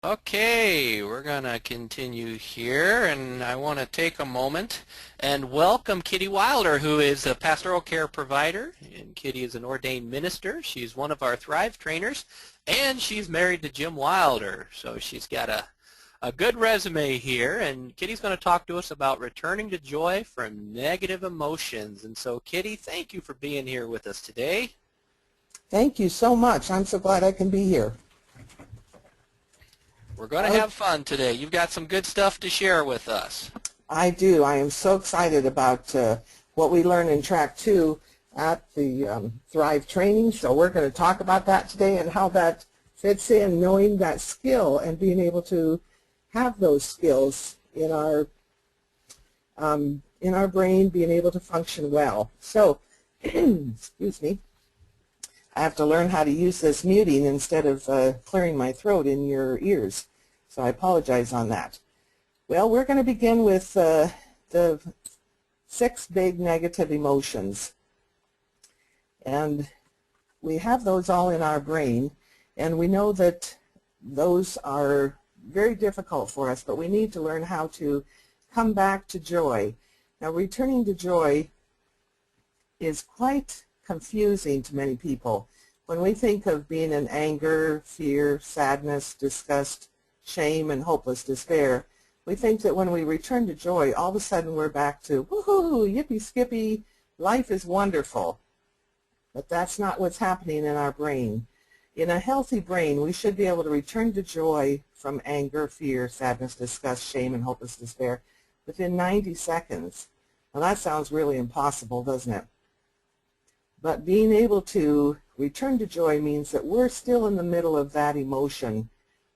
Okay, we're going to continue here, and I want to take a moment and welcome Kitty Wilder, who is a pastoral care provider, and Kitty is an ordained minister. She's one of our Thrive trainers, and she's married to Jim Wilder, so she's got a good resume here, and Kitty's going to talk to us about returning to joy from negative emotions. And so, Kitty, thank you for being here with us today. Thank you so much. I'm so glad I can be here. We're going to have fun today. You've got some good stuff to share with us. I do. I am so excited about what we learn in Track 2 at the Thrive training. So we're going to talk about that today and how that fits in, knowing that skill and being able to have those skills in our brain, being able to function well. So, excuse me. I have to learn how to use this muting instead of clearing my throat in your ears. So I apologize on that. Well, we're going to begin with the 6 big negative emotions. And we have those all in our brain, and we know that those are very difficult for us, but we need to learn how to come back to joy. Now, returning to joy is quite confusing to many people. When we think of being in anger, fear, sadness, disgust, shame, and hopeless despair, we think that when we return to joy, all of a sudden we're back to, woohoo, yippee skippy, life is wonderful. But that's not what's happening in our brain. In a healthy brain, we should be able to return to joy from anger, fear, sadness, disgust, shame, and hopeless despair within 90 seconds. Now that sounds really impossible, doesn't it? But being able to return to joy means that we're still in the middle of that emotion,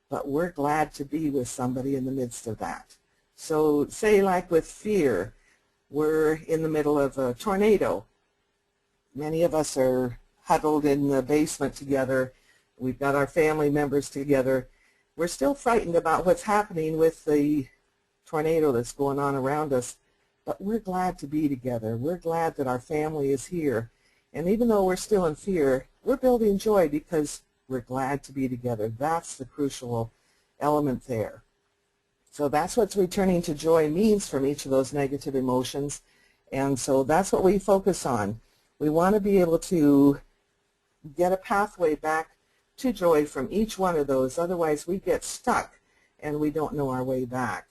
but we're glad to be with somebody in the midst of that. So say like with fear, we're in the middle of a tornado. Many of us are huddled in the basement together. We've got our family members together. We're still frightened about what's happening with the tornado that's going on around us, but we're glad to be together. We're glad that our family is here. And even though we're still in fear, we're building joy because we're glad to be together. That's the crucial element there. So that's what returning to joy means from each of those negative emotions. And so that's what we focus on. We want to be able to get a pathway back to joy from each one of those. Otherwise, we get stuck and we don't know our way back.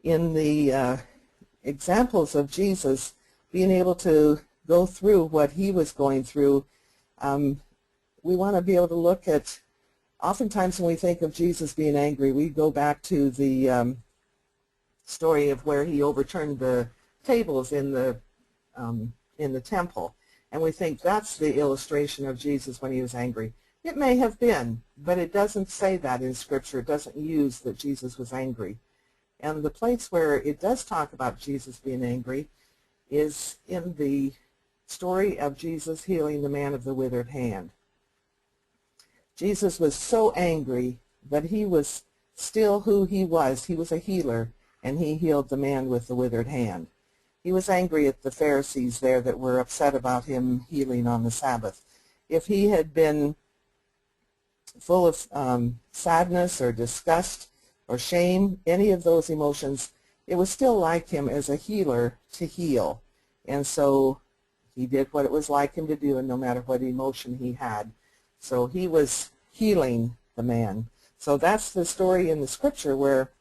In the examples of Jesus, being able to go through what he was going through, we want to be able to look at, oftentimes when we think of Jesus being angry, we go back to the story of where he overturned the tables in the temple, and we think that's the illustration of Jesus when he was angry. It may have been, but it doesn't say that in Scripture. It doesn't use that Jesus was angry. And the place where it does talk about Jesus being angry is in the story of Jesus healing the man of the withered hand. Jesus was so angry, but he was still who he was. He was a healer, and he healed the man with the withered hand. He was angry at the Pharisees there that were upset about him healing on the Sabbath. If he had been full of sadness or disgust or shame, any of those emotions, it was still like him as a healer to heal. And so he did what it was like him to do, and no matter what emotion he had. So he was healing the man. So that's the story in the Scripture where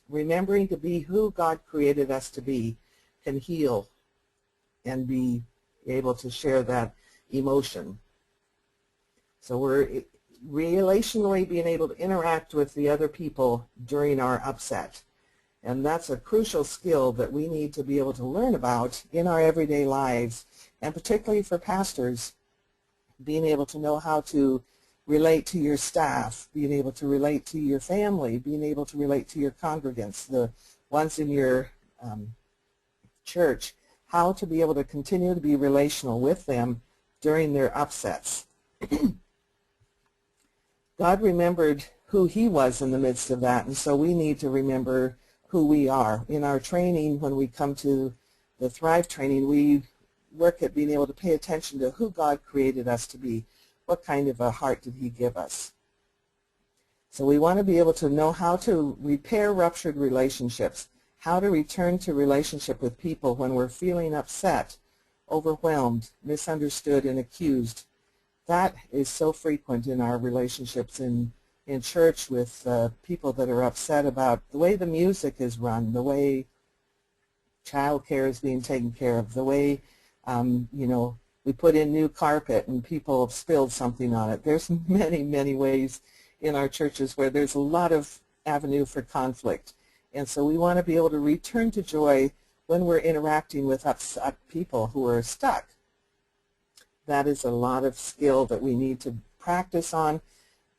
remembering to be who God created us to be can heal and be able to share that emotion. So we're relationally being able to interact with the other people during our upset. And that's a crucial skill that we need to be able to learn about in our everyday lives, and particularly for pastors, being able to know how to relate to your staff, being able to relate to your family, being able to relate to your congregants, the ones in your church, how to be able to continue to be relational with them during their upsets. God remembered who he was in the midst of that, and so we need to remember who we are. In our training, when we come to the Thrive training, we work at being able to pay attention to who God created us to be. What kind of a heart did he give us? So we want to be able to know how to repair ruptured relationships, how to return to relationship with people when we're feeling upset, overwhelmed, misunderstood, and accused. That is so frequent in our relationships in church with people that are upset about the way the music is run, the way child care is being taken care of, the way, we put in new carpet and people have spilled something on it. There's many, many ways in our churches where there's a lot of avenue for conflict. And so we want to be able to return to joy when we're interacting with upset people who are stuck. That is a lot of skill that we need to practice on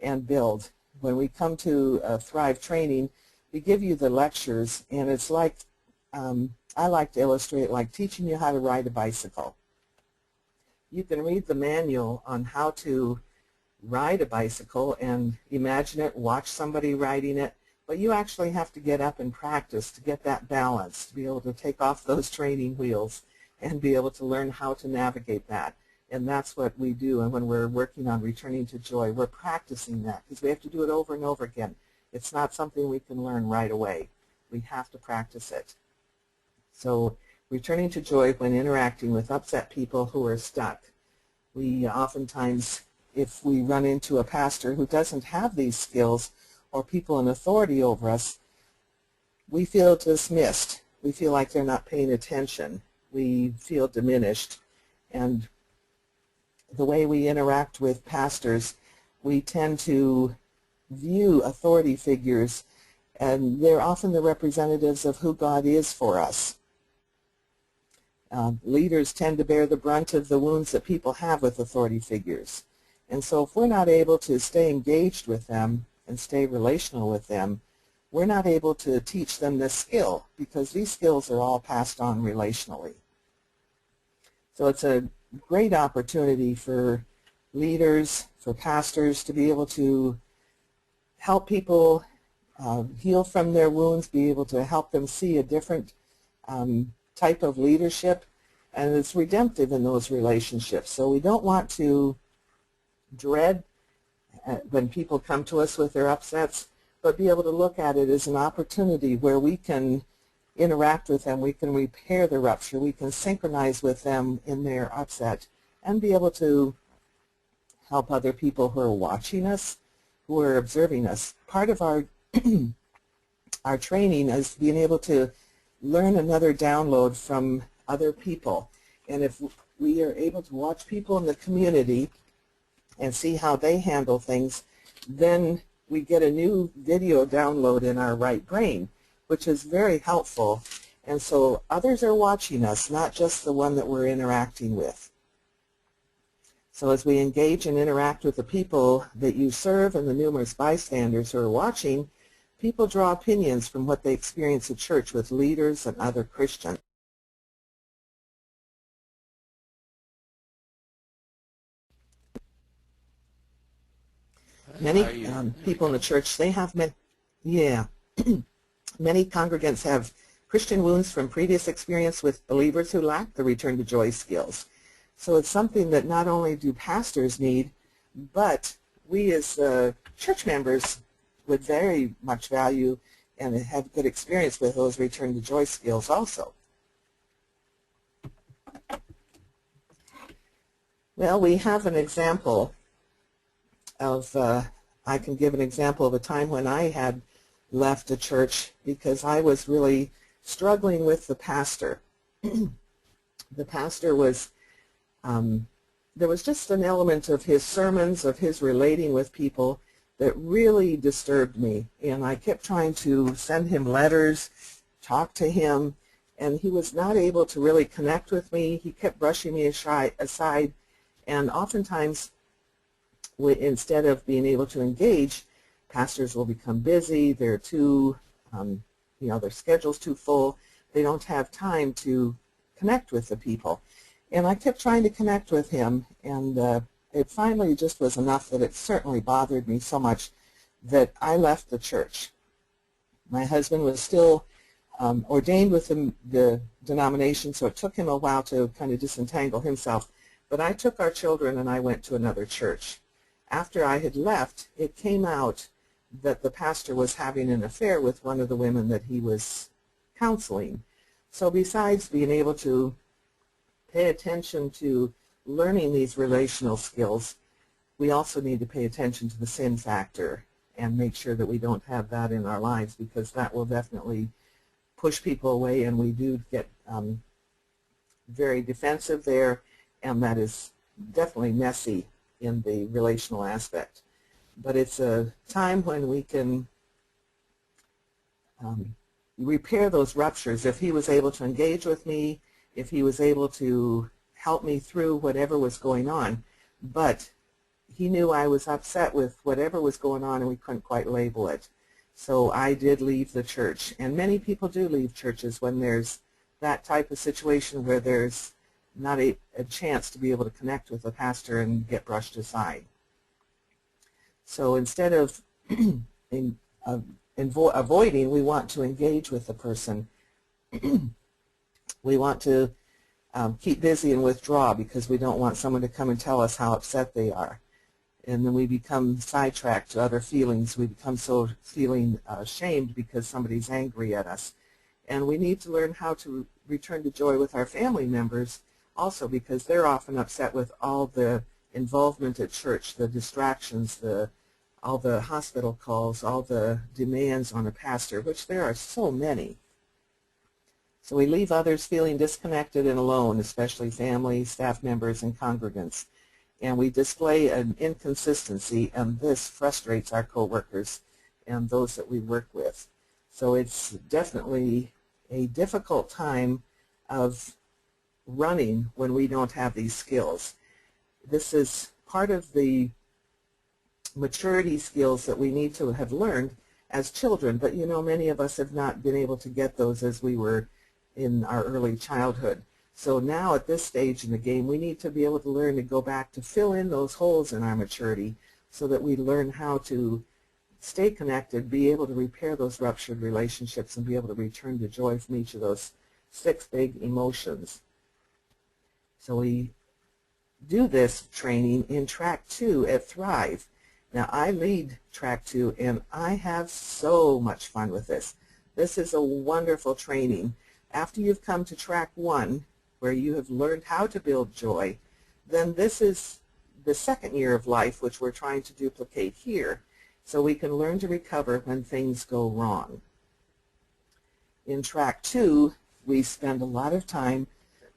and build. When we come to Thrive training, we give you the lectures, and it's like, I like to illustrate it like teaching you how to ride a bicycle. You can read the manual on how to ride a bicycle and imagine it, watch somebody riding it, but you actually have to get up and practice to get that balance, to be able to take off those training wheels and be able to learn how to navigate that. And that's what we do, and when we're working on returning to joy, we're practicing that because we have to do it over and over again. It's not something we can learn right away. We have to practice it. So returning to joy when interacting with upset people who are stuck. We oftentimes, if we run into a pastor who doesn't have these skills or people in authority over us, we feel dismissed. We feel like they're not paying attention. We feel diminished. And the way we interact with pastors, we tend to view authority figures, and they're often the representatives of who God is for us. Leaders tend to bear the brunt of the wounds that people have with authority figures. And so if we're not able to stay engaged with them and stay relational with them, we're not able to teach them this skill, because these skills are all passed on relationally. So it's a great opportunity for leaders, for pastors to be able to help people heal from their wounds, be able to help them see a different type of leadership, and it's redemptive in those relationships. So we don't want to dread when people come to us with their upsets, but be able to look at it as an opportunity where we can interact with them, we can repair the rupture, we can synchronize with them in their upset, and be able to help other people who are watching us, who are observing us. Part of our our training is being able to learn another download from other people. And if we are able to watch people in the community and see how they handle things, then we get a new video download in our right brain, which is very helpful. And so others are watching us, not just the one that we're interacting with. So as we engage and interact with the people that you serve and the numerous bystanders who are watching, people draw opinions from what they experience at church with leaders and other Christians. Many people in the church, they have many congregants have Christian wounds from previous experience with believers who lack the return to joy skills. So it's something that not only do pastors need, but we as church members would very much value and have good experience with those return to joy skills also. Well, we have an example of, I can give an example of a time when I had left a church because I was really struggling with the pastor. The pastor was, there was just an element of his sermons, of his relating with people that really disturbed me. And I kept trying to send him letters, talk to him, and he was not able to really connect with me. He kept brushing me aside, and oftentimes, instead of being able to engage, pastors will become busy. They're too, their schedule's too full. They don't have time to connect with the people. And I kept trying to connect with him, and it finally just was enough that it certainly bothered me so much that I left the church. My husband was still ordained with the denomination, so it took him a while to kind of disentangle himself. But I took our children and I went to another church. After I had left, it came out that the pastor was having an affair with one of the women that he was counseling. So besides being able to pay attention to learning these relational skills, we also need to pay attention to the sin factor and make sure that we don't have that in our lives, because that will definitely push people away, and we do get very defensive there, and that is definitely messy in the relational aspect. But it's a time when we can repair those ruptures. If he was able to engage with me, if he was able to help me through whatever was going on, but he knew I was upset with whatever was going on and we couldn't quite label it. So I did leave the church, and many people do leave churches when there's that type of situation where there's not a chance to be able to connect with the pastor and get brushed aside. So instead of avoiding, we want to engage with the person. We want to keep busy and withdraw, because we don't want someone to come and tell us how upset they are. And then we become sidetracked to other feelings. We become feeling ashamed because somebody's angry at us. And we need to learn how to return to joy with our family members also, because they're often upset with all the involvement at church, the distractions, all the hospital calls, all the demands on a pastor, which there are so many. So we leave others feeling disconnected and alone, especially family, staff members, and congregants. And we display an inconsistency, and this frustrates our coworkers and those that we work with. So it's definitely a difficult time of running when we don't have these skills. This is part of the maturity skills that we need to have learned as children, but you know, many of us have not been able to get those as we were in our early childhood. So now at this stage in the game, we need to be able to learn to go back to fill in those holes in our maturity so that we learn how to stay connected, be able to repair those ruptured relationships, and be able to return to joy from each of those 6 big emotions. So we do this training in Track 2 at Thrive. Now I lead Track 2, and I have so much fun with this. This is a wonderful training. After you've come to Track 1, where you have learned how to build joy, then this is the second year of life, which we're trying to duplicate here, so we can learn to recover when things go wrong. In Track 2, we spend a lot of time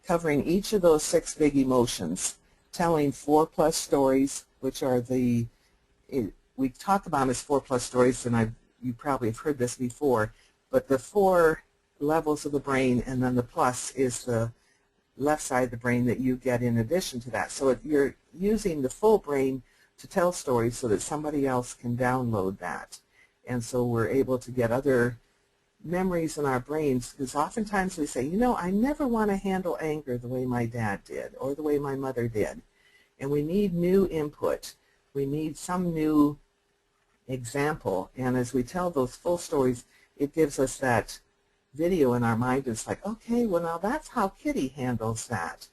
covering each of those 6 big emotions, telling 4+ stories, which are we talk about them as 4+ stories, and you probably have heard this before, but the 4 levels of the brain, and then the plus is the left side of the brain that you get in addition to that. So you're using the full brain to tell stories so that somebody else can download that. And so we're able to get other memories in our brains, because oftentimes we say, you know, I never want to handle anger the way my dad did or the way my mother did. And we need new input. We need some new example. And as we tell those full stories, it gives us that video in our mind. It's like, okay, well now that's how Kitty handles that.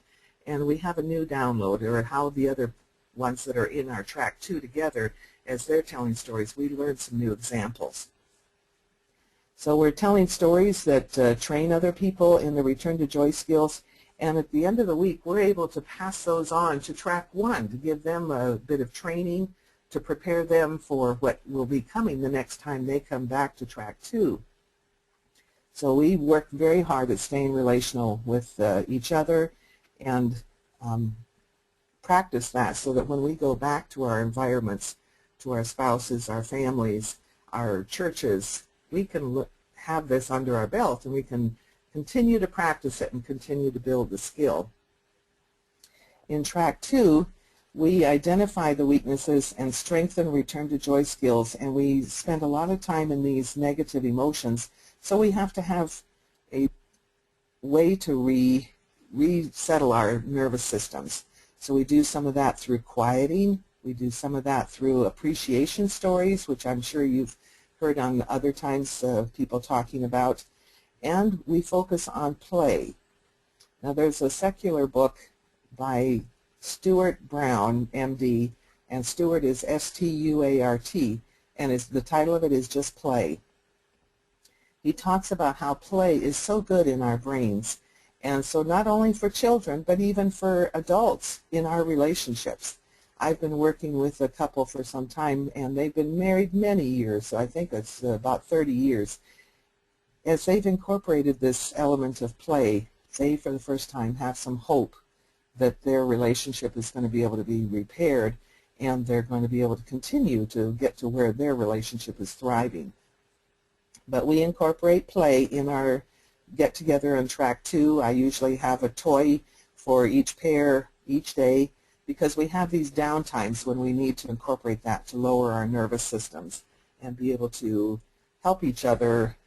And we have a new download, or how the other ones that are in our Track 2 together, as they're telling stories, we learn some new examples. So we're telling stories that train other people in the return to joy skills, and at the end of the week we're able to pass those on to Track 1 to give them a bit of training to prepare them for what will be coming the next time they come back to Track 2. So we work very hard at staying relational with each other and practice that, so that when we go back to our environments, to our spouses, our families, our churches, we can have this under our belt, and we can continue to practice it and continue to build the skill. In Track 2, we identify the weaknesses and strengthen return to joy skills, and we spend a lot of time in these negative emotions. So we have to have a way to resettle our nervous systems. So we do some of that through quieting. We do some of that through appreciation stories, which I'm sure you've heard on other times people talking about. And we focus on play. Now there's a secular book by Stuart Brown, MD, and Stuart is S-T-U-A-R-T, and the title of it is just Play. He talks about how play is so good in our brains, and so not only for children, but even for adults in our relationships. I've been working with a couple for some time, and they've been married many years, so I think it's about 30 years. As they've incorporated this element of play, they, for the first time, have some hope that their relationship is going to be able to be repaired, and they're going to be able to continue to get to where their relationship is thriving. But we incorporate play in our get-together on track 2. I usually have a toy for each pair each day, because we have these downtimes when we need to incorporate that to lower our nervous systems and be able to help each other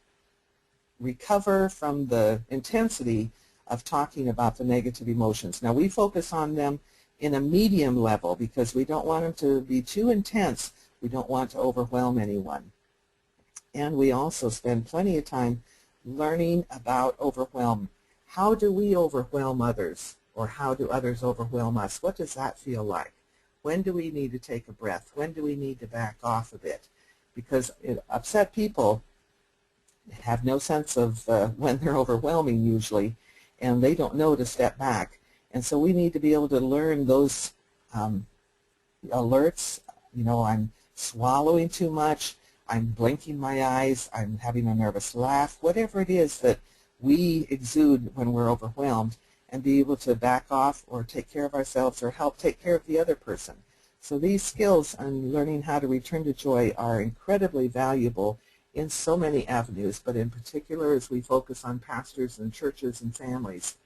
recover from the intensity of talking about the negative emotions. Now, we focus on them in a medium level because we don't want them to be too intense. We don't want to overwhelm anyone. And we also spend plenty of time learning about overwhelm. How do we overwhelm others? Or how do others overwhelm us? What does that feel like? When do we need to take a breath? When do we need to back off a bit? Because upset people have no sense of when they're overwhelming usually, and they don't know to step back. And so we need to be able to learn those alerts. You know, I'm swallowing too much, I'm blinking my eyes, I'm having a nervous laugh, whatever it is that we exude when we're overwhelmed, and be able to back off or take care of ourselves or help take care of the other person. So these skills on learning how to return to joy are incredibly valuable in so many avenues, but in particular as we focus on pastors and churches and families.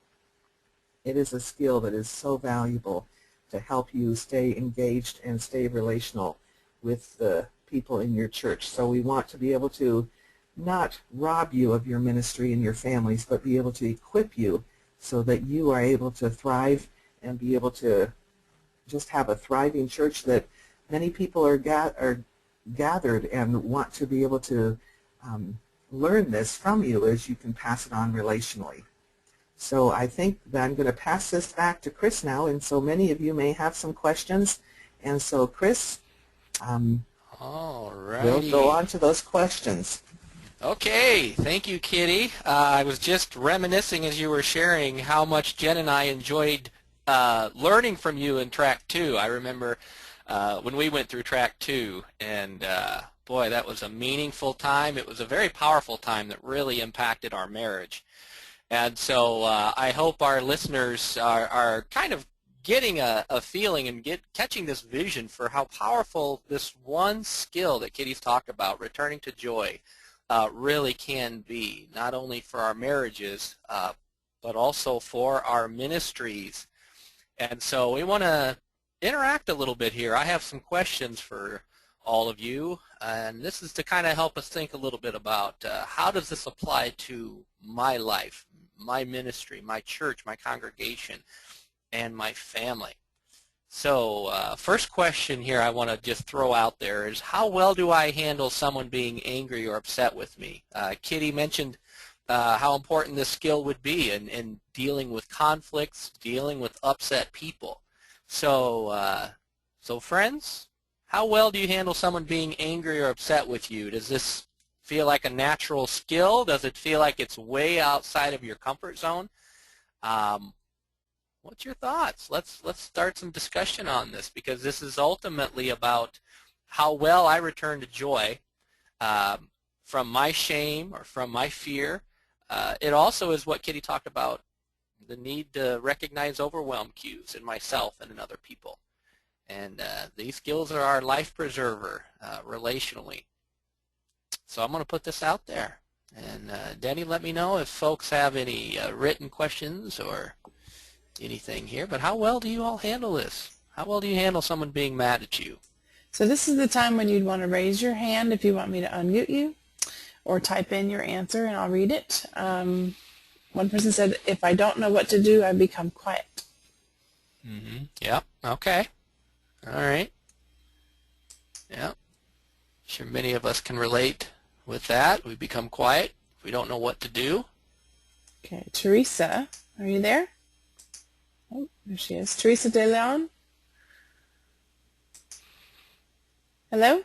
It is a skill that is so valuable to help you stay engaged and stay relational with the people in your church. So we want to be able to not rob you of your ministry and your families, but be able to equip you so that you are able to thrive and be able to just have a thriving church that many people are gathered and want to be able to learn this from you as you can pass it on relationally. So I think that I'm going to pass this back to Chris now, and so many of you may have some questions. And so Chris, we'll go on to those questions. Okay, thank you, Kitty. I was just reminiscing as you were sharing how much Jen and I enjoyed learning from you in Track 2. I remember when we went through Track 2, and boy, that was a meaningful time. It was a very powerful time that really impacted our marriage. And so I hope our listeners are kind of getting a feeling and catching this vision for how powerful this one skill that Kitty's talked about, returning to joy, really can be, not only for our marriages, but also for our ministries. And so we want to interact a little bit here. I have some questions for all of you, and this is to kind of help us think a little bit about how does this apply to my life, my ministry, my church, my congregation, and my family. So first question here I want to just throw out there is, how well do I handle someone being angry or upset with me? Kitty mentioned how important this skill would be in dealing with conflicts, dealing with upset people. So, so friends, how well do you handle someone being angry or upset with you? Does this feel like a natural skill? Does it feel like it's way outside of your comfort zone? What's your thoughts? Let's start some discussion on this, because this is ultimately about how well I return to joy from my shame or from my fear. It also is what Kitty talked about, the need to recognize overwhelm cues in myself and in other people. And these skills are our life preserver relationally. So I'm going to put this out there. And Denny, let me know if folks have any written questions or anything here. But how well do you all handle this? How well do you handle someone being mad at you? So this is the time when you'd want to raise your hand if you want me to unmute you, or type in your answer and I'll read it. One person said, if I don't know what to do, I become quiet. Mm-hmm. Yep. Okay. All right. Yep. Sure many of us can relate with that. We become quiet. We don't know what to do. Okay. Teresa, are you there? Oh, there she is. Teresa De Leon? Hello?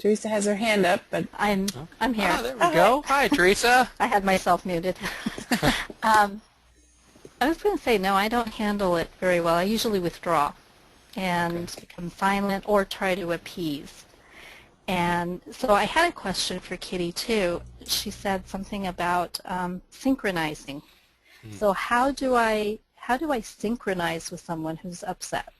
Teresa has her hand up, but I'm here. Ah, there we go. Hi, Teresa. I had myself muted. I was going to say, no, I don't handle it very well. I usually withdraw and become silent or try to appease. And so I had a question for Kitty, too. She said something about synchronizing. So how do I synchronize with someone who's upset?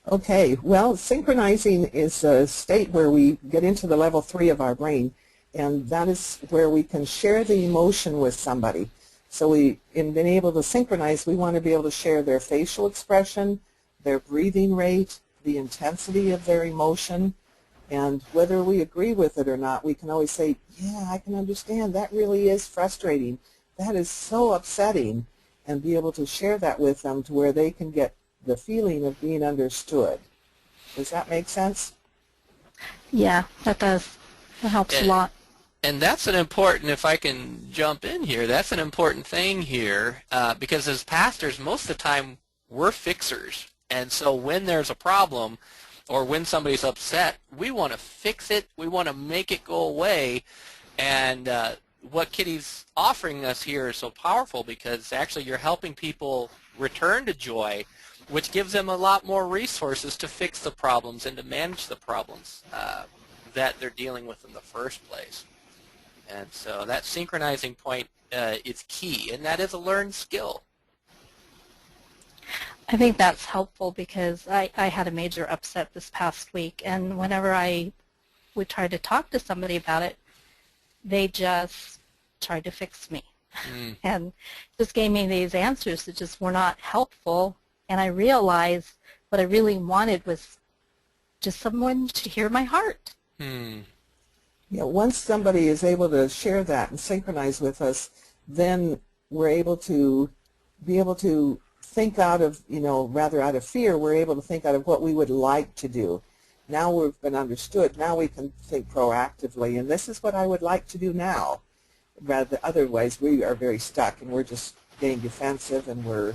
Okay, well, synchronizing is a state where we get into the level 3 of our brain, and that is where we can share the emotion with somebody. So in being able to synchronize, we want to be able to share their facial expression, their breathing rate, the intensity of their emotion, and whether we agree with it or not, we can always say, yeah, I can understand, that really is frustrating, that is so upsetting, and be able to share that with them to where they can get the feeling of being understood. Does that make sense? Yeah, that does. That helps a lot. And that's an important, if I can jump in here, that's an important thing here because as pastors, most of the time we're fixers. And so when there's a problem or when somebody's upset, we want to fix it. We want to make it go away. And what Kitty's offering us here is so powerful because actually you're helping people return to joy, which gives them a lot more resources to fix the problems and to manage the problems that they're dealing with in the first place. And so that synchronizing point is key, and that is a learned skill. I think that's helpful because I had a major upset this past week, and whenever I would try to talk to somebody about it, they just tried to fix me and just gave me these answers that just were not helpful. And I realized what I really wanted was just someone to hear my heart. Yeah, once somebody is able to share that and synchronize with us, then we're able to think out of, rather out of fear, we're able to think out of what we would like to do. Now we've been understood. Now we can think proactively, and this is what I would like to do now. Rather, otherwise we are very stuck, and we're just getting defensive, and we're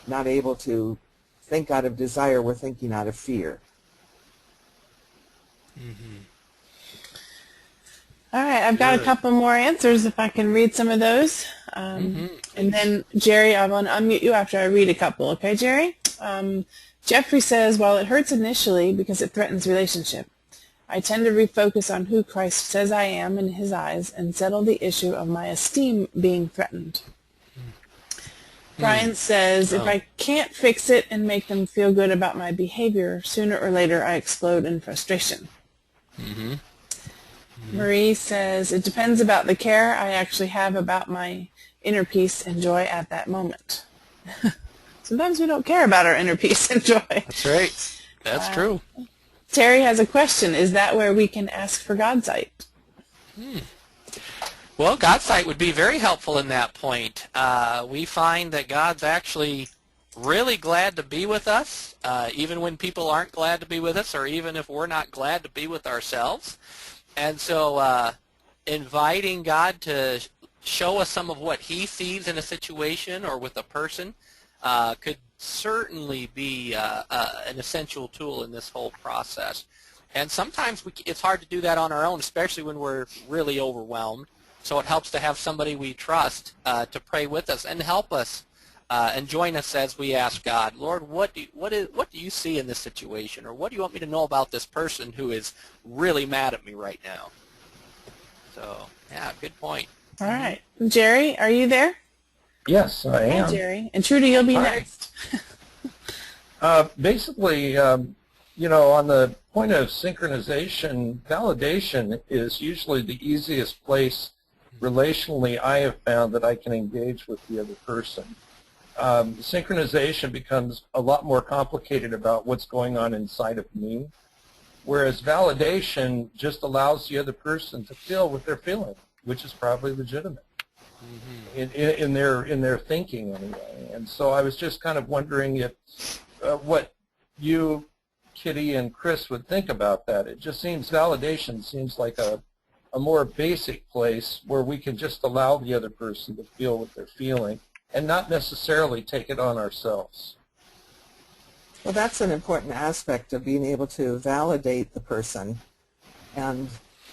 not able to think out of desire. We're thinking out of fear. all right, I've got a couple more answers if I can read some of those. And then, Jerry, I want to unmute you after I read a couple. Okay, Jerry? Jeffrey says, while it hurts initially because it threatens relationship, I tend to refocus on who Christ says I am in his eyes and settle the issue of my esteem being threatened. Brian says, if I can't fix it and make them feel good about my behavior, sooner or later I explode in frustration. Marie says, it depends about the care I actually have about my inner peace and joy at that moment. Sometimes we don't care about our inner peace and joy. That's right. That's true. Terry has a question. Is that where we can ask for God's sight? Well, God's sight would be very helpful in that point. We find that God's actually really glad to be with us, even when people aren't glad to be with us, or even if we're not glad to be with ourselves. And so inviting God to show us some of what he sees in a situation or with a person could certainly be an essential tool in this whole process. And sometimes it's hard to do that on our own, especially when we're really overwhelmed. So it helps to have somebody we trust to pray with us and help us and join us as we ask God, Lord, what do you see in this situation, or what do you want me to know about this person who is really mad at me right now? So, yeah, good point. All right. Jerry, are you there? Yes, I am. Hi, Jerry. And Trudy, you'll be Hi. next. Basically, on the point of synchronization, validation is usually the easiest place relationally I have found that I can engage with the other person. Synchronization becomes a lot more complicated about what's going on inside of me, whereas validation just allows the other person to feel what they're feeling, which is probably legitimate in their thinking anyway. And so I was just kind of wondering if what you, Kitty, and Chris would think about that. It just seems validation seems like a more basic place where we can just allow the other person to feel what they're feeling and not necessarily take it on ourselves. Well, that's an important aspect of being able to validate the person and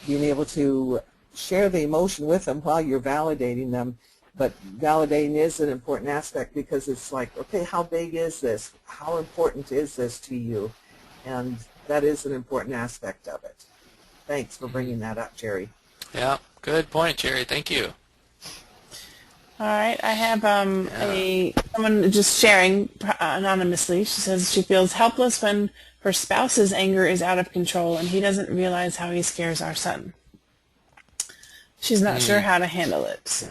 being able to share the emotion with them while you're validating them. But validating is an important aspect because it's like, okay, how big is this? How important is this to you? And that is an important aspect of it. Thanks for bringing that up, Jerry. Yeah, good point, Jerry. Thank you. All right, I have someone just sharing anonymously. She says she feels helpless when her spouse's anger is out of control and he doesn't realize how he scares our son. She's not sure how to handle it. So.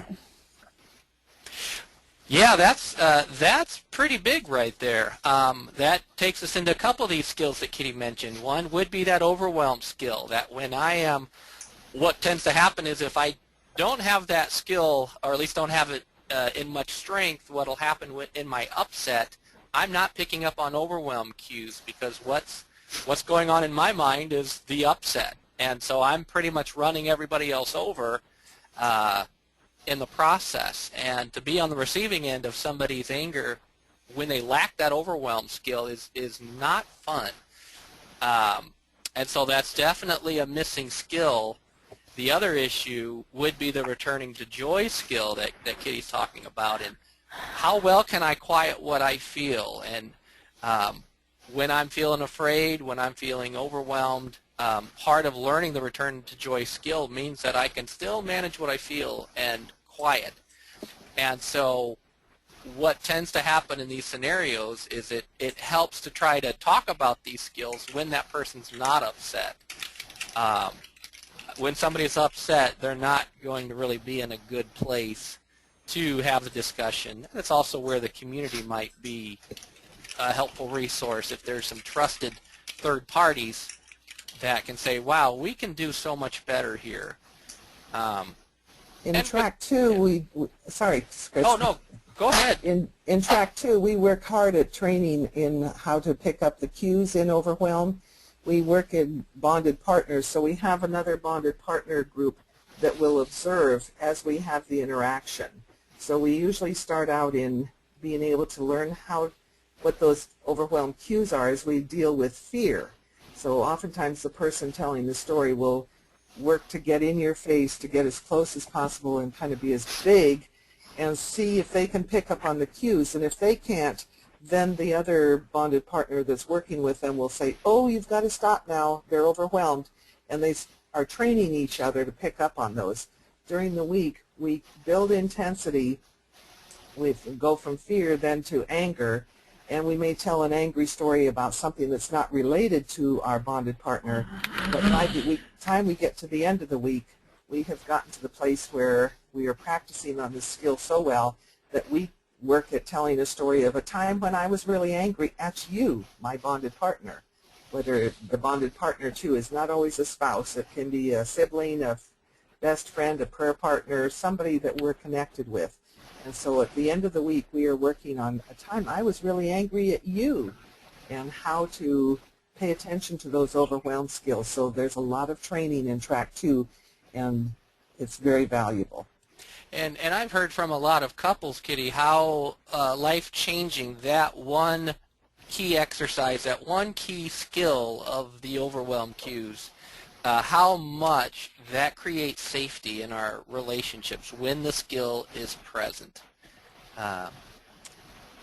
Yeah, that's pretty big right there. That takes us into a couple of these skills that Kitty mentioned. One would be that overwhelm skill, that when I am, what tends to happen is if I don't have that skill, or at least don't have it in much strength, what will happen in my upset, I'm not picking up on overwhelm cues because what's going on in my mind is the upset. And so I'm pretty much running everybody else over in the process. And to be on the receiving end of somebody's anger when they lack that overwhelm skill is not fun. And so that's definitely a missing skill. The other issue would be the returning to joy skill that Kitty's talking about, and how well can I quiet what I feel. And when I'm feeling afraid, when I'm feeling overwhelmed, part of learning the return to joy skill means that I can still manage what I feel and quiet. And so what tends to happen in these scenarios is it helps to try to talk about these skills when that person's not upset. When somebody is upset, they're not going to really be in a good place to have the discussion. That's also where the community might be a helpful resource if there's some trusted third parties that can say, wow, we can do so much better here. In track 2, sorry, Chris. Oh, no, go ahead. In track 2, we work hard at training in how to pick up the cues in overwhelm. We work in bonded partners, so we have another bonded partner group that will observe as we have the interaction. So we usually start out in being able to learn what those overwhelmed cues are as we deal with fear. So oftentimes the person telling the story will work to get in your face, to get as close as possible and kind of be as big, and see if they can pick up on the cues. And if they can't, then the other bonded partner that's working with them will say, oh, you've got to stop now, they're overwhelmed, and they are training each other to pick up on those. During the week, we build intensity. We go from fear then to anger, and we may tell an angry story about something that's not related to our bonded partner, but by the time we get to the end of the week, we have gotten to the place where we are practicing on this skill so well that we work at telling a story of a time when I was really angry at you, my bonded partner. Whether the bonded partner, too, is not always a spouse. It can be a sibling, a best friend, a prayer partner, somebody that we're connected with. And so at the end of the week, we are working on a time I was really angry at you and how to pay attention to those overwhelmed skills. So there's a lot of training in track 2, and it's very valuable. And I've heard from a lot of couples, Kitty, how life-changing that one key exercise, that one key skill of the overwhelm cues, how much that creates safety in our relationships when the skill is present.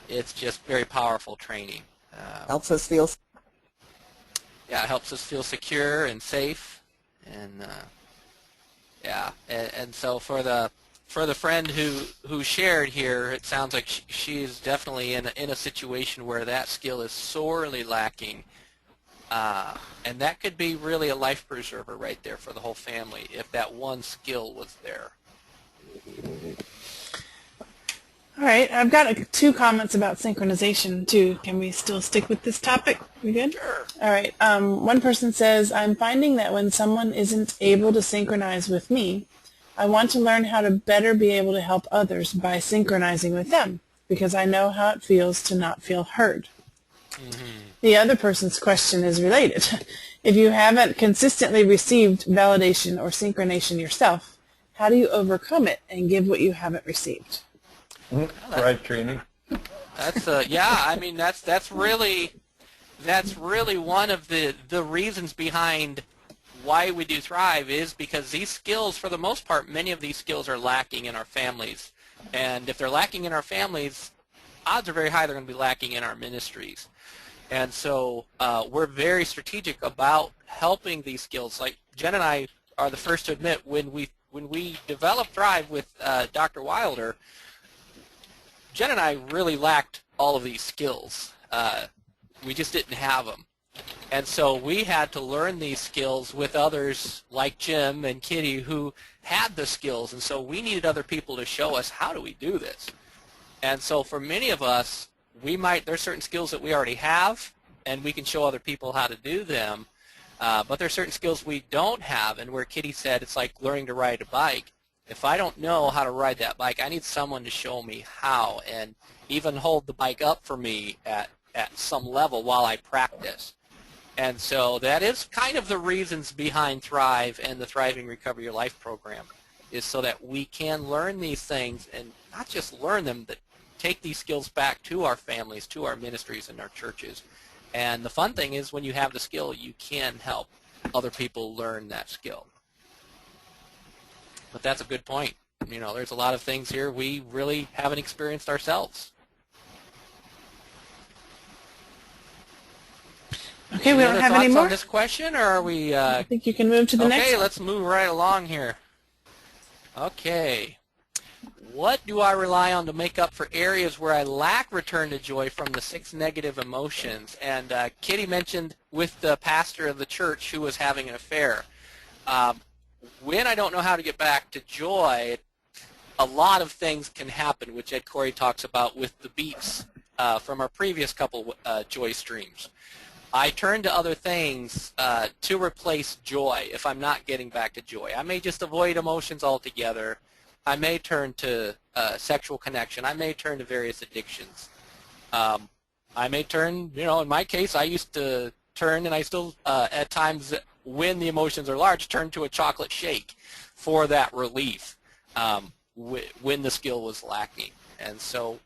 It's just very powerful training. Helps us feel. Yeah, it helps us feel secure and safe, and yeah, and so for the friend who shared here, it sounds like she's definitely in a situation where that skill is sorely lacking, and that could be really a life preserver right there for the whole family if that one skill was there. All right, I've got 2 comments about synchronization too. Can we still stick with this topic? We good? Sure. All right. One person says, I'm finding that when someone isn't able to synchronize with me, I want to learn how to better be able to help others by synchronizing with them, because I know how it feels to not feel heard. Mm-hmm. The other person's question is related. If you haven't consistently received validation or synchronization yourself, how do you overcome it and give what you haven't received? Right, Trini. That's yeah. I mean, that's really that's really one of the reasons behind why we do Thrive, is because these skills, for the most part, many of these skills are lacking in our families. And if they're lacking in our families, odds are very high they're going to be lacking in our ministries. And so we're very strategic about helping these skills. Like Jen and I are the first to admit, when we developed Thrive with Dr. Wilder, Jen and I really lacked all of these skills. We just didn't have them. And so we had to learn these skills with others like Jim and Kitty who had the skills. And so we needed other people to show us, how do we do this? And so for many of us, there's certain skills that we already have, and we can show other people how to do them. But there's certain skills we don't have, and where Kitty said it's like learning to ride a bike. If I don't know how to ride that bike, I need someone to show me how, and even hold the bike up for me at some level while I practice. And so that is kind of the reasons behind Thrive and the Thriving Recover Your Life program, is so that we can learn these things, and not just learn them, but take these skills back to our families, to our ministries and our churches. And the fun thing is, when you have the skill, you can help other people learn that skill. But that's a good point. You know, there's a lot of things here we really haven't experienced ourselves. Okay, we don't have any more on this question, or are we? I think you can move to the next one. Okay, let's move right along here. Okay. What do I rely on to make up for areas where I lack return to joy from the 6 negative emotions? And Kitty mentioned with the pastor of the church who was having an affair. When I don't know how to get back to joy, a lot of things can happen, which Ed Corey talks about with the beeps from our previous couple joy streams. I turn to other things to replace joy if I'm not getting back to joy. I may just avoid emotions altogether. I may turn to sexual connection. I may turn to various addictions. I may turn, in my case, I used to turn, and I still, at times when the emotions are large, turn to a chocolate shake for that relief when the skill was lacking. And so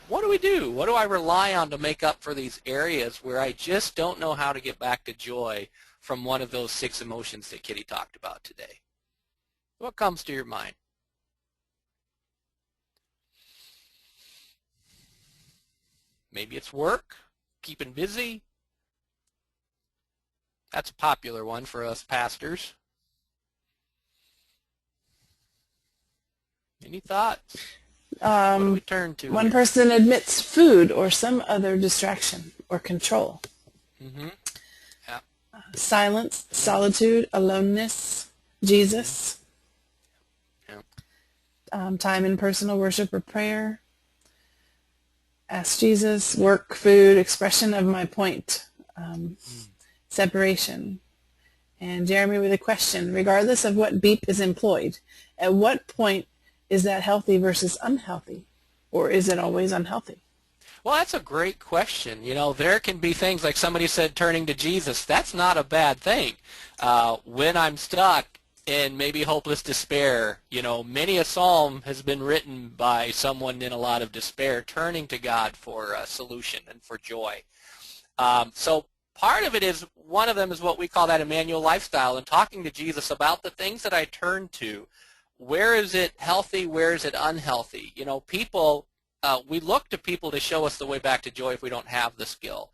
what do we do? What do I rely on to make up for these areas where I just don't know how to get back to joy from one of those 6 emotions that Kitty talked about today? What comes to your mind? Maybe it's work, keeping busy. That's a popular one for us pastors. Any thoughts? What do we turn to? One person admits food or some other distraction or control. Mm-hmm. Yeah. Silence, solitude, aloneness, Jesus. Yeah. Time in personal worship or prayer. Ask Jesus, work, food, expression of my point, separation. And Jeremy with a question, regardless of what beep is employed, at what point is that healthy versus unhealthy? Or is it always unhealthy? Well, that's a great question. There can be things like somebody said turning to Jesus. That's not a bad thing. When I'm stuck in maybe hopeless despair, many a psalm has been written by someone in a lot of despair, turning to God for a solution and for joy. So part of it is, one of them is what we call that Emmanuel lifestyle, and talking to Jesus about the things that I turn to. Where is it healthy? Where is it unhealthy? People, we look to people to show us the way back to joy if we don't have the skill.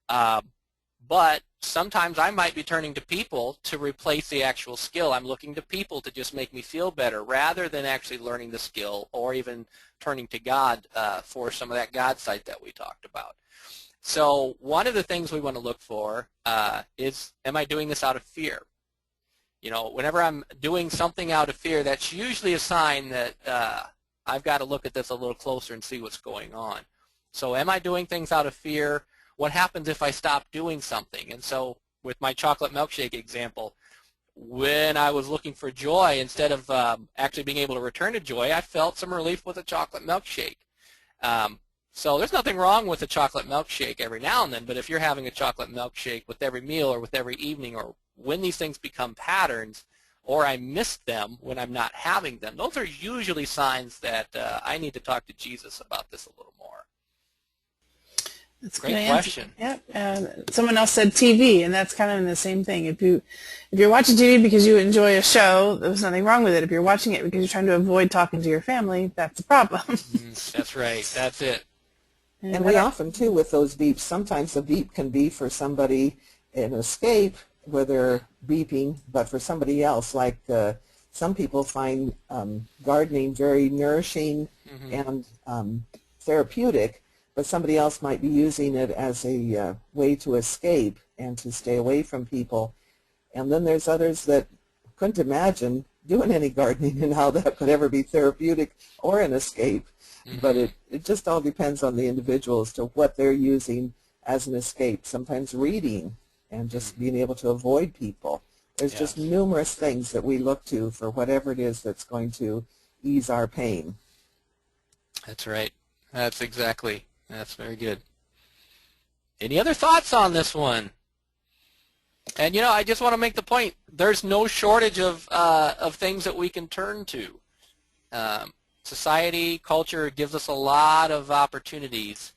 But sometimes I might be turning to people to replace the actual skill. I'm looking to people to just make me feel better rather than actually learning the skill, or even turning to God for some of that God sight that we talked about. So one of the things we want to look for is, am I doing this out of fear? Whenever I'm doing something out of fear, that's usually a sign that I've got to look at this a little closer and see what's going on. So am I doing things out of fear? What happens if I stop doing something? And so with my chocolate milkshake example, when I was looking for joy, instead of actually being able to return to joy, I felt some relief with a chocolate milkshake. So there's nothing wrong with a chocolate milkshake every now and then, but if you're having a chocolate milkshake with every meal or with every evening, or when these things become patterns, or I miss them when I'm not having them, those are usually signs that I need to talk to Jesus about this a little more. That's a Great good answer. question. Yep. Someone else said TV, and that's kind of in the same thing. If you're watching TV because you enjoy a show, there's nothing wrong with it. If you're watching it because you're trying to avoid talking to your family, that's a problem. That's right. That's it. And we often, too, with those beeps, sometimes a beep can be for somebody an escape where they're beeping, but for somebody else, like some people find gardening very nourishing and therapeutic, but somebody else might be using it as a way to escape and to stay away from people. And then there's others that couldn't imagine doing any gardening and how that could ever be therapeutic or an escape. But it just all depends on the individual as to what they're using as an escape. Sometimes reading and just being able to avoid people. There's just numerous things that we look to for whatever it is that's going to ease our pain. That's right. That's very good. Any other thoughts on this one? And, I just want to make the point, there's no shortage of things that we can turn to. Society, culture gives us a lot of opportunities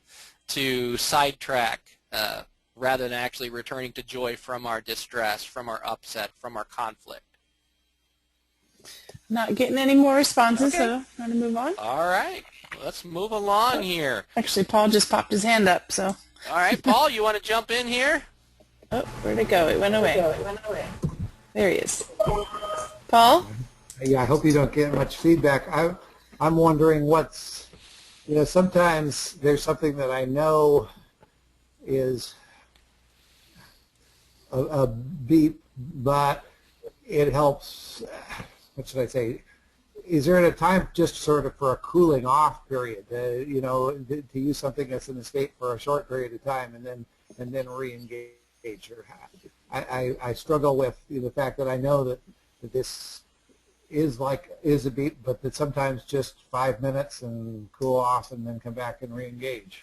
to sidetrack rather than actually returning to joy from our distress, from our upset, from our conflict. Not getting any more responses, so I'm going to move on. All right. Let's move along here. Actually, Paul just popped his hand up, so. All right, Paul, you want to jump in here? Oh, where'd it go? It went away. There he is. Paul? Yeah, I hope you don't get much feedback. I'm wondering sometimes there's something that I know is a beep, but it helps, what should I say, is there a time just sort of for a cooling off period, to use something as an escape for a short period of time and then re-engage? I struggle with the fact that I know that this is a beep, but that sometimes just 5 minutes and cool off and then come back and re-engage.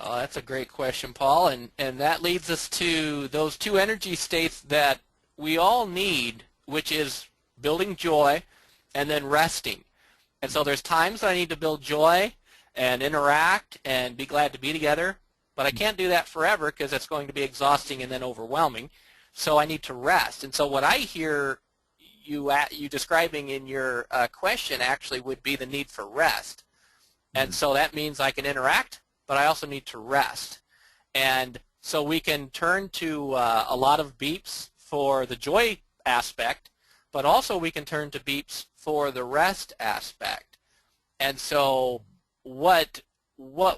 Oh, that's a great question, Paul, and that leads us to those two energy states that we all need, which is building joy and then resting. And so there's times I need to build joy and interact and be glad to be together, but I can't do that forever because it's going to be exhausting and then overwhelming. So I need to rest. And so what I hear you describing in your question actually would be the need for rest. And so that means I can interact, but I also need to rest. And so we can turn to a lot of beeps for the joy aspect, but also we can turn to beeps for the rest aspect. And so what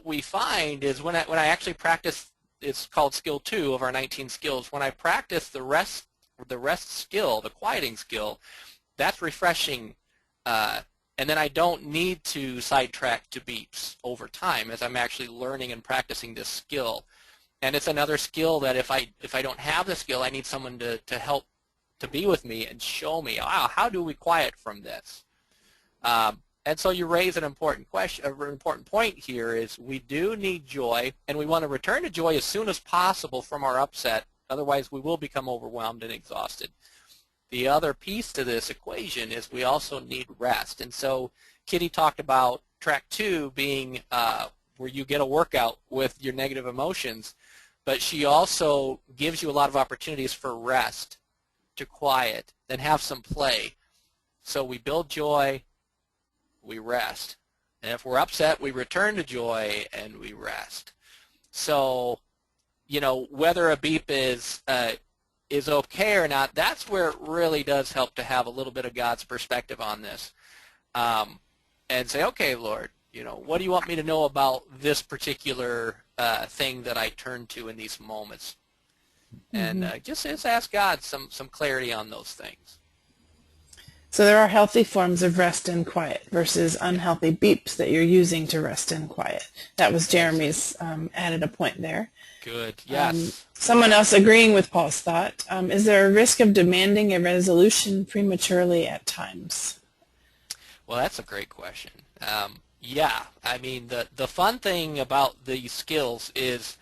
we find is when I actually practice, it's called skill 2 of our 19 skills, when I practice the rest skill, the quieting skill, that's refreshing, and then I don't need to sidetrack to beeps over time as I'm actually learning and practicing this skill. And it's another skill that if I don't have the skill, I need someone to help to be with me and show me, wow, how do we quiet from this? And so you raise an important question, an important point here is we do need joy, and we want to return to joy as soon as possible from our upset. Otherwise, we will become overwhelmed and exhausted. The other piece to this equation is we also need rest. And so Kitty talked about track 2 being where you get a workout with your negative emotions, but she also gives you a lot of opportunities for rest, to quiet, then have some play. So we build joy, we rest. And if we're upset, we return to joy and we rest. So, whether a beep is okay or not, that's where it really does help to have a little bit of God's perspective on this. And say, okay, Lord, what do you want me to know about this particular thing that I turn to in these moments? And just ask God some clarity on those things. So there are healthy forms of rest and quiet versus unhealthy beeps that you're using to rest and quiet. That was Jeremy's added a point there. Good, yes. Someone else agreeing with Paul's thought, is there a risk of demanding a resolution prematurely at times? Well, that's a great question. Yeah, I mean, the fun thing about these skills is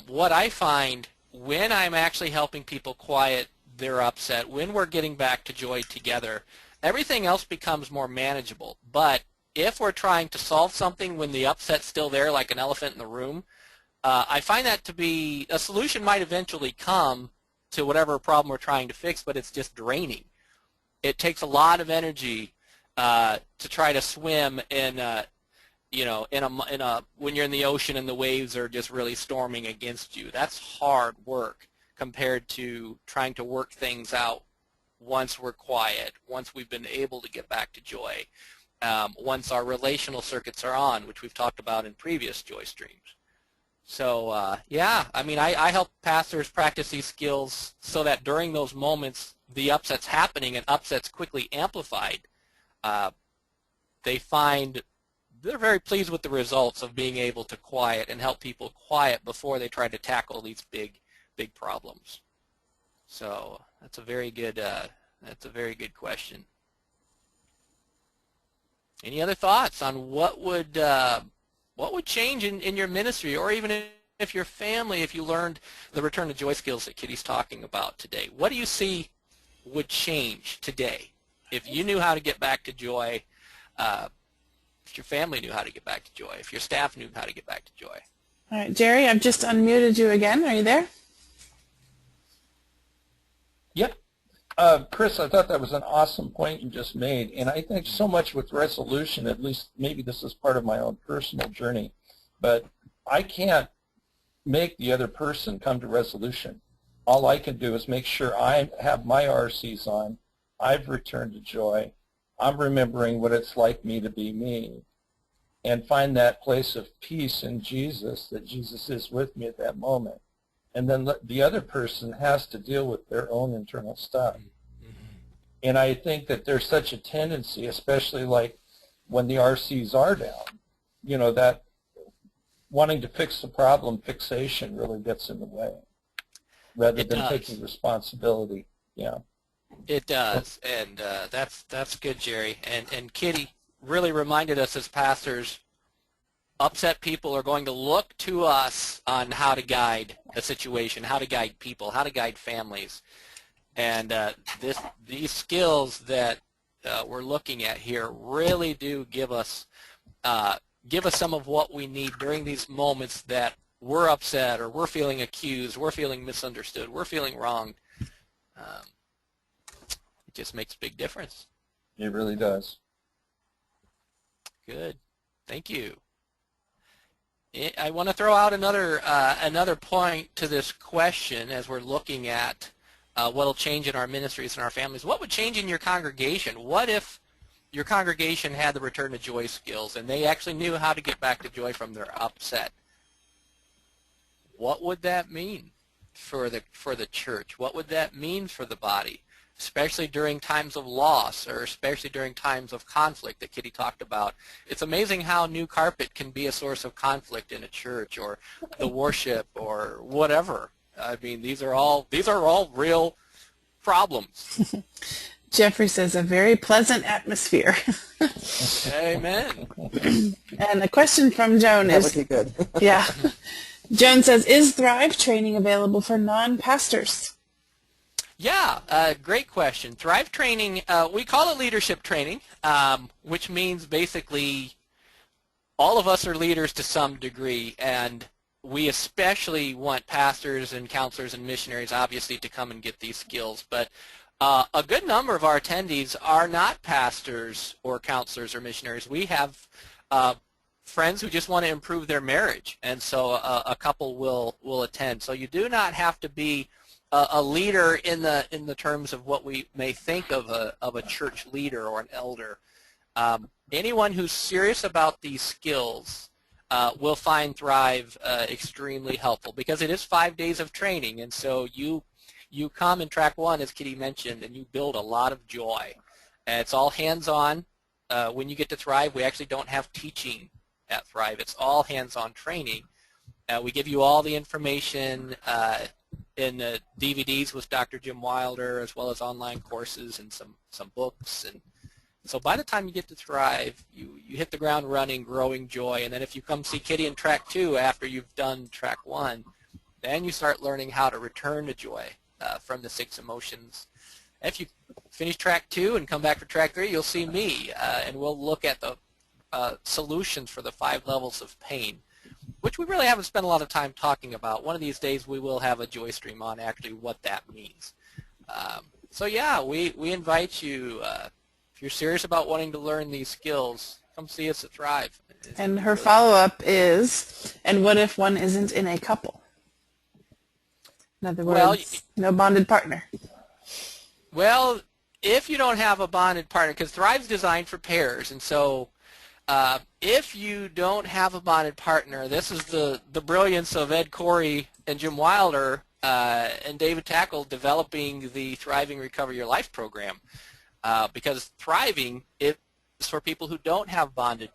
what I find when I'm actually helping people quiet their upset, when we're getting back to joy together, everything else becomes more manageable. But if we're trying to solve something when the upset's still there, like an elephant in the room, I find that to be a solution might eventually come to whatever problem we're trying to fix, but it's just draining. It takes a lot of energy to try to swim in, when you're in the ocean and the waves are just really storming against you. That's hard work compared to trying to work things out once we're quiet, once we've been able to get back to joy, once our relational circuits are on, which we've talked about in previous joy streams. So, yeah, I mean, I help pastors practice these skills so that during those moments, the upset's happening and upset's quickly amplified. They find they're very pleased with the results of being able to quiet and help people quiet before they try to tackle these big problems. So that's a very good question. Any other thoughts on what would change in your ministry, or even if your family, if you learned the return to joy skills that Kitty's talking about today? What do you see would change today if you knew how to get back to joy, if your family knew how to get back to joy, if your staff knew how to get back to joy? All right, Jerry, I've just unmuted you again. Are you there? Yep. Chris, I thought that was an awesome point you just made, and I think so much with resolution, at least maybe this is part of my own personal journey, but I can't make the other person come to resolution. All I can do is make sure I have my RCs on, I've returned to joy, I'm remembering what it's like me to be me, and find that place of peace in Jesus, that Jesus is with me at that moment. And then the other person has to deal with their own internal stuff. And I think that there's such a tendency, especially like when the RCs are down, that wanting to fix the problem, fixation really gets in the way rather than taking responsibility. Yeah. It does, and that's good, Jerry. And Kitty really reminded us as pastors, upset people are going to look to us on how to guide a situation, how to guide people, how to guide families. And these skills that we're looking at here really do give us some of what we need during these moments that we're upset, or we're feeling accused, we're feeling misunderstood, we're feeling wronged. It just makes a big difference. It really does. Good. Thank you. I want to throw out another point to this question as we're looking at what will change in our ministries and our families. What would change in your congregation? What if your congregation had the return to joy skills and they actually knew how to get back to joy from their upset? What would that mean for the church? What would that mean for the body, especially during times of loss, or especially during times of conflict that Kitty talked about? It's amazing how new carpet can be a source of conflict in a church, or the worship, or whatever. I mean, these are all real problems. Jeffrey says a very pleasant atmosphere. Amen. And a question from Joan is, that would be good. yeah. Joan says, is Thrive training available for non-pastors? Yeah, great question. Thrive training, we call it leadership training, which means basically all of us are leaders to some degree, and we especially want pastors and counselors and missionaries, obviously, to come and get these skills. But a good number of our attendees are not pastors or counselors or missionaries. We have friends who just want to improve their marriage, and so a couple will attend. So you do not have to be a leader in the terms of what we may think of a church leader or an elder. Anyone who's serious about these skills will find Thrive extremely helpful, because it is 5 days of training, and so you come in track one, as Kitty mentioned, and you build a lot of joy. And it's all hands-on. When you get to Thrive, we actually don't have teaching at Thrive. It's all hands-on training. We give you all the information in the DVDs with Dr. Jim Wilder, as well as online courses and some books. And so by the time you get to Thrive, you hit the ground running, growing joy. And then if you come see Kitty in track 2 after you've done track 1, then you start learning how to return to joy from the 6 emotions. If you finish track 2 and come back for track 3, you'll see me, and we'll look at the solutions for the 5 levels of pain. which we really haven't spent a lot of time talking about. One of these days we will have a joy stream on actually what that means. So yeah, we invite you, if you're serious about wanting to learn these skills, come see us at Thrive. And her follow-up is, and what if one isn't in a couple? In other words, no bonded partner. Well, if you don't have a bonded partner, because Thrive's designed for pairs, and so if you don't have a bonded partner, this is the brilliance of Ed Corey and Jim Wilder and David Tackle developing the Thriving Recover Your Life program, because Thriving is for people who don't have bonded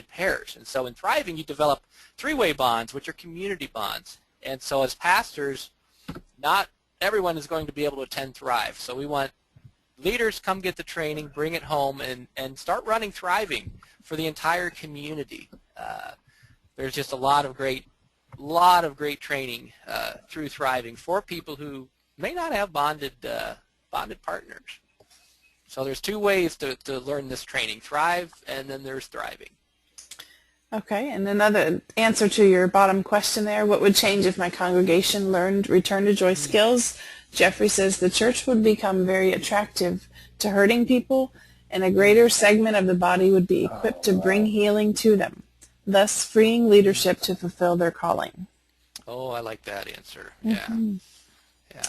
pairs. And so in Thriving, you develop three-way bonds, which are community bonds. And so as pastors, not everyone is going to be able to attend Thrive. So we want leaders come get the training, bring it home, and start running Thriving for the entire community. There's just a lot of great training through Thriving for people who may not have bonded partners. So there's two ways to learn this training: Thrive, and then there's Thriving. Okay, and another answer to your bottom question there, what would change if my congregation learned return to joy skills? Jeffrey says the church would become very attractive to hurting people, and a greater segment of the body would be equipped to bring healing to them, thus freeing leadership to fulfill their calling. Oh, I like that answer. Yeah. Yeah.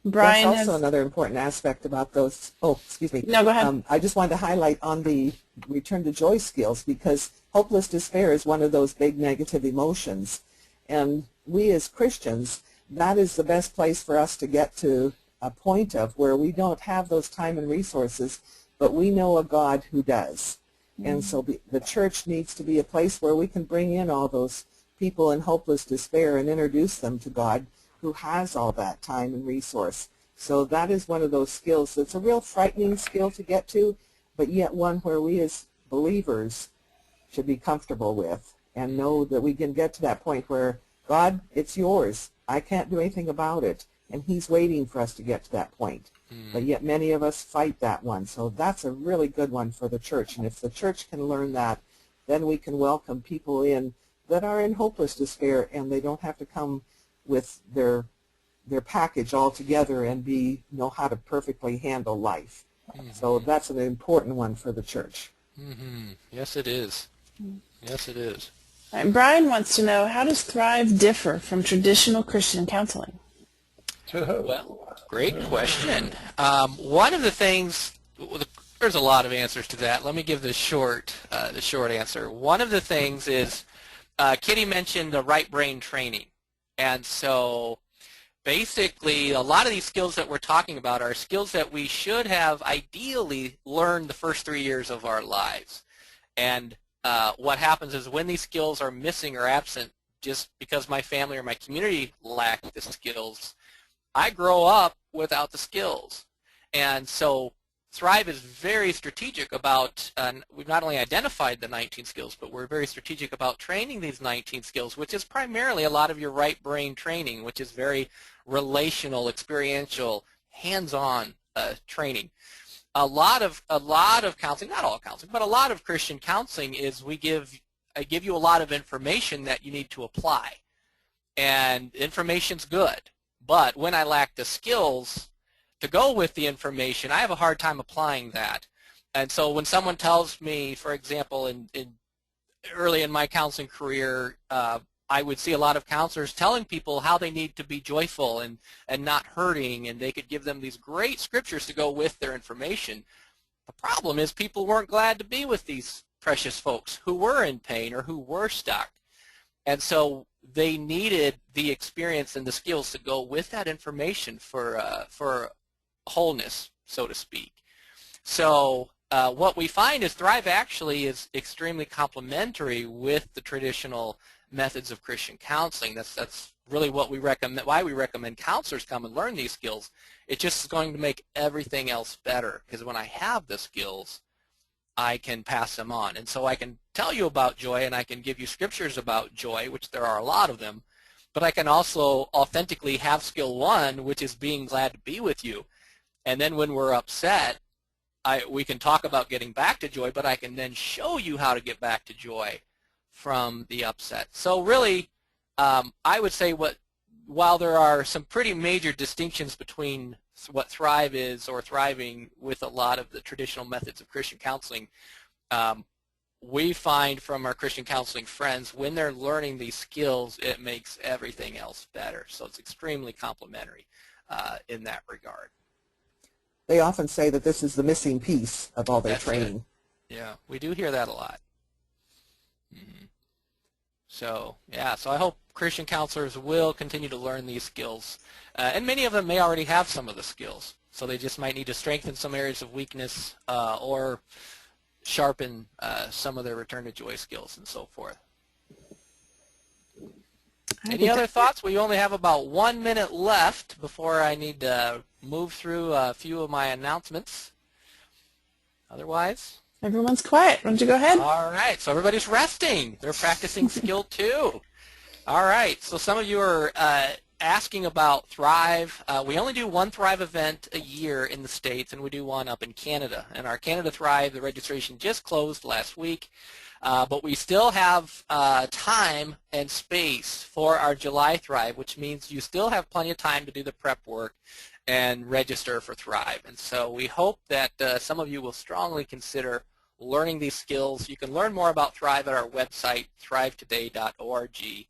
Brian That's also another important aspect about those. Oh, excuse me. No, go ahead. I just wanted to highlight on the return to joy skills, because hopeless despair is one of those big negative emotions. And we as Christians, that is the best place for us to get to a point of where we don't have those time and resources, but we know a God who does. And so the church needs to be a place where we can bring in all those people in hopeless despair and introduce them to God, who has all that time and resource. So that is one of those skills that's a real frightening skill to get to, but yet one where we as believers should be comfortable with and know that we can get to that point where, God, it's yours. I can't do anything about it. And he's waiting for us to get to that point. But yet many of us fight that one. So that's a really good one for the church. And if the church can learn that, then we can welcome people in that are in hopeless despair, and they don't have to come with their package all together and know how to perfectly handle life. So that's an important one for the church. Yes, it is. Yes, it is. All right, Brian wants to know, how does Thrive differ from traditional Christian counseling? Well, great question. One of the things, there's a lot of answers to that. Let me give the short answer. One of the things is, Kitty mentioned the right brain training. And so basically a lot of these skills that we're talking about are skills that we should have ideally learned the first 3 years of our lives. And what happens is when these skills are missing or absent just because my family or my community lack the skills, I grow up without the skills. And so Thrive is very strategic about, we've not only identified the 19 skills, but we're very strategic about training these 19 skills, which is primarily a lot of your right brain training, which is very relational, experiential, hands-on training. A lot of counseling, not all counseling, but a lot of Christian counseling is I give you a lot of information that you need to apply. And information's good, but when I lack the skills to go with the information, I have a hard time applying that. And so when someone tells me, for example, early in my counseling career, I would see a lot of counselors telling people how they need to be joyful and not hurting, and they could give them these great scriptures to go with their information. The problem is people weren't glad to be with these precious folks who were in pain or who were stuck. And so they needed the experience and the skills to go with that information for wholeness, so to speak. So what we find is Thrive actually is extremely complementary with the traditional methods of Christian counseling. That's really what we recommend, why we recommend counselors come and learn these skills. It just is going to make everything else better, because when I have the skills, I can pass them on. And so I can tell you about joy, and I can give you scriptures about joy, which there are a lot of them, but I can also authentically have skill one, which is being glad to be with you. And then when we're upset, we can talk about getting back to joy, but I can then show you how to get back to joy from the upset. So really, I would say while there are some pretty major distinctions between what Thrive is or thriving with a lot of the traditional methods of Christian counseling, we find from our Christian counseling friends, when they're learning these skills, it makes everything else better. So it's extremely complementary in that regard. They often say that this is the missing piece of all their That's training. it. Yeah, we do hear that a lot. So, yeah, so I hope Christian counselors will continue to learn these skills. And many of them may already have some of the skills. So they just might need to strengthen some areas of weakness or sharpen some of their return to joy skills and so forth. Any other thoughts? We only have about 1 minute left before I need to move through a few of my announcements. Otherwise? Everyone's quiet. Why don't you go ahead? All right, so everybody's resting. They're practicing skill 2. All right, so some of you are asking about Thrive. We only do one Thrive event a year in the States, and we do one up in Canada. And our Canada Thrive, the registration just closed last week, but we still have time and space for our July Thrive, which means you still have plenty of time to do the prep work and register for Thrive. And so we hope that some of you will strongly consider learning these skills. You can learn more about Thrive at our website, thrivetoday.org.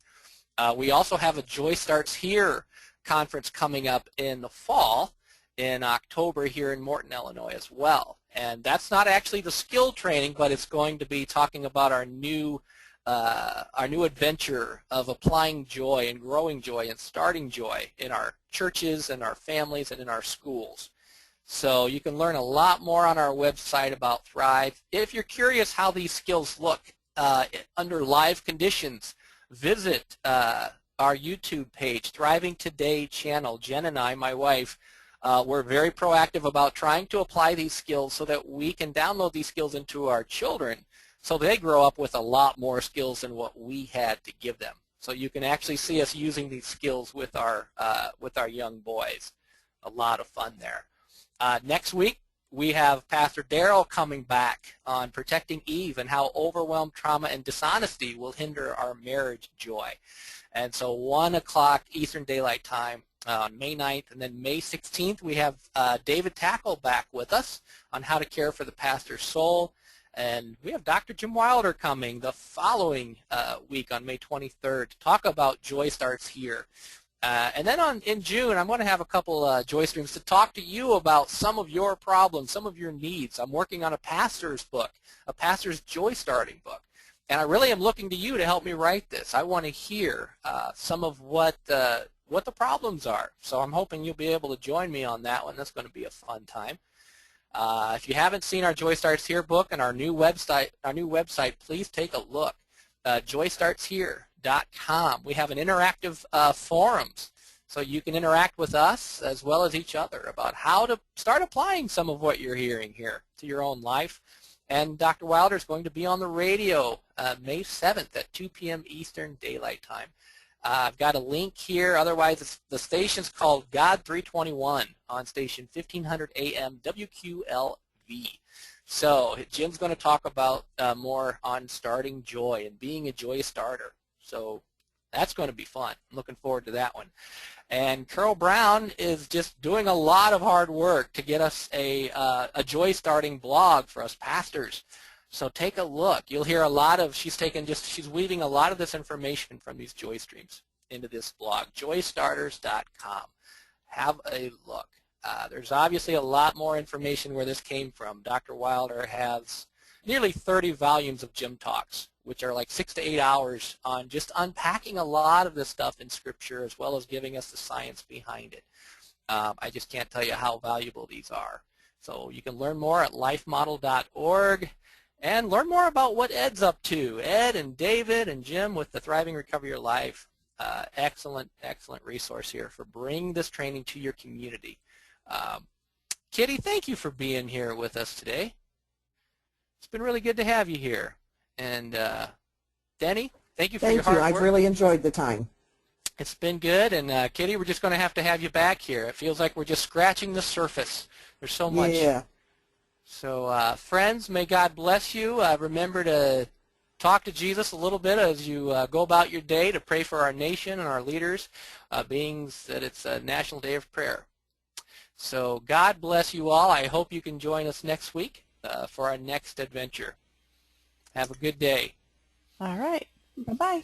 We also have a Joy Starts Here conference coming up in the fall in October here in Morton, Illinois as well. And that's not actually the skill training, but it's going to be talking about our new adventure of applying joy and growing joy and starting joy in our churches and our families and in our schools. So you can learn a lot more on our website about Thrive. If you're curious how these skills look under live conditions, visit our YouTube page, Thriving Today channel. Jen and I, my wife, we're very proactive about trying to apply these skills so that we can download these skills into our children so they grow up with a lot more skills than what we had to give them. So you can actually see us using these skills with our young boys. A lot of fun there. Next week, we have Pastor Darrell coming back on protecting Eve and how overwhelmed trauma and dishonesty will hinder our marriage joy. And so 1 o'clock Eastern Daylight Time on May 9th, and then May 16th, we have David Tackle back with us on how to care for the pastor's soul. And we have Dr. Jim Wilder coming the following week on May 23rd to talk about Joy Starts Here. And then in June, I'm going to have a couple Joy Streams to talk to you about some of your problems, some of your needs. I'm working on a pastor's book, a pastor's joy starting book. And I really am looking to you to help me write this. I want to hear some of what the problems are. So I'm hoping you'll be able to join me on that one. That's going to be a fun time. If you haven't seen our Joy Starts Here book and our new website, please take a look. joystartshere.com. We have an interactive forums, so you can interact with us as well as each other about how to start applying some of what you're hearing here to your own life. And Dr. Wilder is going to be on the radio May 7th at 2 p.m. Eastern Daylight Time. I've got a link here. Otherwise, the station's called God 321 on station 1500 AM WQLV. So Jim's going to talk about more on starting joy and being a joy starter. So that's going to be fun. I'm looking forward to that one. And Carol Brown is just doing a lot of hard work to get us a joy starting blog for us pastors. So take a look. You'll hear a lot of, she's weaving a lot of this information from these joy streams into this blog, joystarters.com. Have a look. There's obviously a lot more information where this came from. Dr. Wilder has nearly 30 volumes of Gym Talks, which are like 6 to 8 hours on just unpacking a lot of this stuff in Scripture as well as giving us the science behind it. I just can't tell you how valuable these are. So you can learn more at lifemodel.org and learn more about what Ed's up to. Ed and David and Jim with the Thriving Recover Your Life. Excellent, excellent resource here for bringing this training to your community. Kitty, thank you for being here with us today. It's been really good to have you here. And Denny, thank you for your hard work. I've really enjoyed the time. It's been good. And Kitty, we're just going to have you back here. It feels like we're just scratching the surface. There's so much. Yeah. So friends, may God bless you. Remember to talk to Jesus a little bit as you go about your day to pray for our nation and our leaders, being that it's a National Day of Prayer. So God bless you all. I hope you can join us next week for our next adventure. Have a good day. All right. Bye-bye.